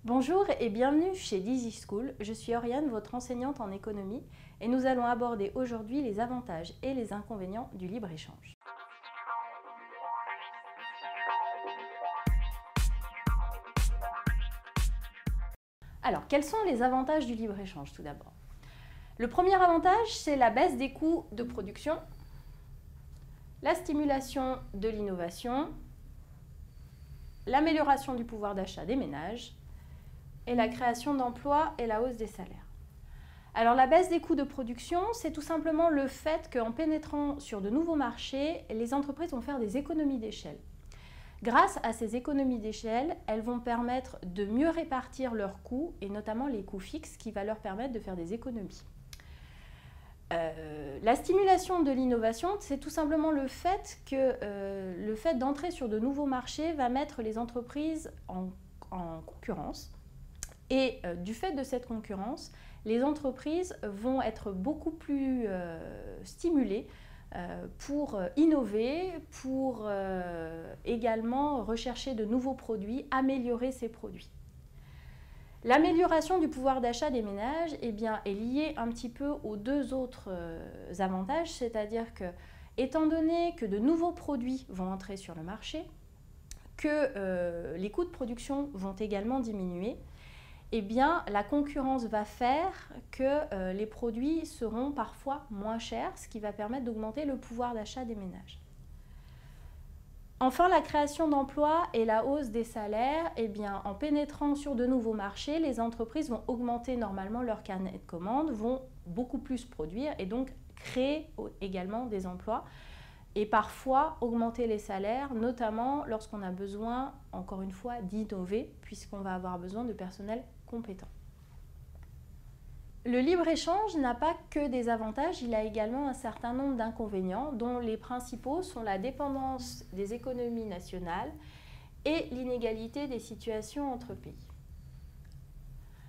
Bonjour et bienvenue chez DigiSchool. Je suis Oriane, votre enseignante en économie, et nous allons aborder aujourd'hui les avantages et les inconvénients du libre-échange. Alors, quels sont les avantages du libre-échange tout d'abord? Le premier avantage, c'est la baisse des coûts de production, la stimulation de l'innovation, l'amélioration du pouvoir d'achat des ménages et la création d'emplois et la hausse des salaires. Alors la baisse des coûts de production, c'est tout simplement le fait qu'en pénétrant sur de nouveaux marchés, les entreprises vont faire des économies d'échelle. Grâce à ces économies d'échelle, elles vont permettre de mieux répartir leurs coûts et notamment les coûts fixes qui va leur permettre de faire des économies. La stimulation de l'innovation, c'est tout simplement le fait d'entrer sur de nouveaux marchés va mettre les entreprises en concurrence. Et du fait de cette concurrence, les entreprises vont être beaucoup plus stimulées pour innover, pour également rechercher de nouveaux produits, améliorer ces produits. L'amélioration du pouvoir d'achat des ménages est liée un petit peu aux deux autres avantages, c'est-à-dire que, étant donné que de nouveaux produits vont entrer sur le marché, que les coûts de production vont également diminuer, la concurrence va faire que les produits seront parfois moins chers, ce qui va permettre d'augmenter le pouvoir d'achat des ménages. Enfin, la création d'emplois et la hausse des salaires, en pénétrant sur de nouveaux marchés, les entreprises vont augmenter normalement leur carnet de commandes, vont beaucoup plus produire et donc créer également des emplois et parfois augmenter les salaires, notamment lorsqu'on a besoin, encore une fois, d'innover, puisqu'on va avoir besoin de personnel compétent. Le libre-échange n'a pas que des avantages, il a également un certain nombre d'inconvénients, dont les principaux sont la dépendance des économies nationales et l'inégalité des situations entre pays.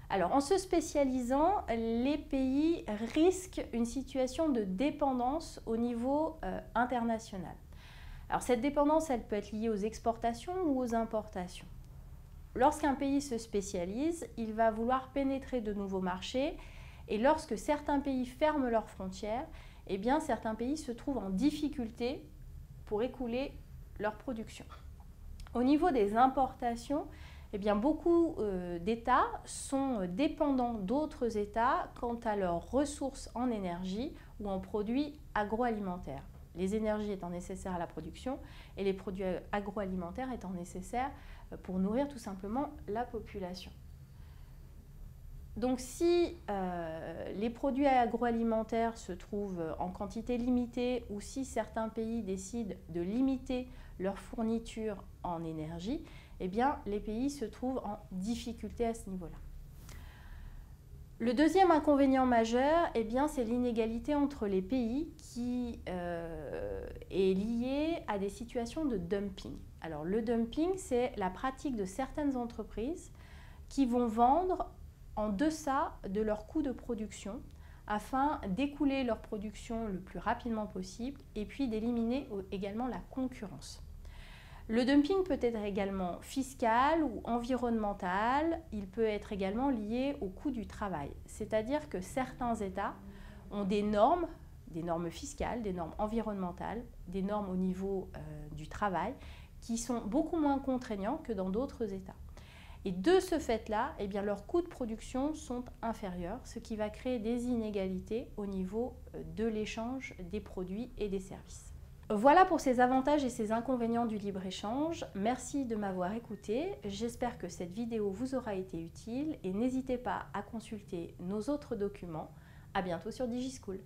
Alors, en se spécialisant, les pays risquent une situation de dépendance au niveau international. Alors, cette dépendance, elle peut être liée aux exportations ou aux importations. Lorsqu'un pays se spécialise, il va vouloir pénétrer de nouveaux marchés et lorsque certains pays ferment leurs frontières, certains pays se trouvent en difficulté pour écouler leur production. Au niveau des importations, beaucoup d'États sont dépendants d'autres États quant à leurs ressources en énergie ou en produits agroalimentaires. Les énergies étant nécessaires à la production et les produits agroalimentaires étant nécessaires pour nourrir tout simplement la population. Donc si les produits agroalimentaires se trouvent en quantité limitée ou si certains pays décident de limiter leur fourniture en énergie, les pays se trouvent en difficulté à ce niveau-là. Le deuxième inconvénient majeur, c'est l'inégalité entre les pays qui est liée à des situations de dumping. Alors le dumping, c'est la pratique de certaines entreprises qui vont vendre en deçà de leur coût de production afin d'écouler leur production le plus rapidement possible et puis d'éliminer également la concurrence. Le dumping peut être également fiscal ou environnemental, il peut être également lié au coût du travail. C'est-à-dire que certains États ont des normes fiscales, des normes environnementales, des normes au niveau du travail qui sont beaucoup moins contraignants que dans d'autres États. Et de ce fait-là, leurs coûts de production sont inférieurs, ce qui va créer des inégalités au niveau de l'échange des produits et des services. Voilà pour ces avantages et ces inconvénients du libre-échange. Merci de m'avoir écouté. J'espère que cette vidéo vous aura été utile et n'hésitez pas à consulter nos autres documents. À bientôt sur DigiSchool.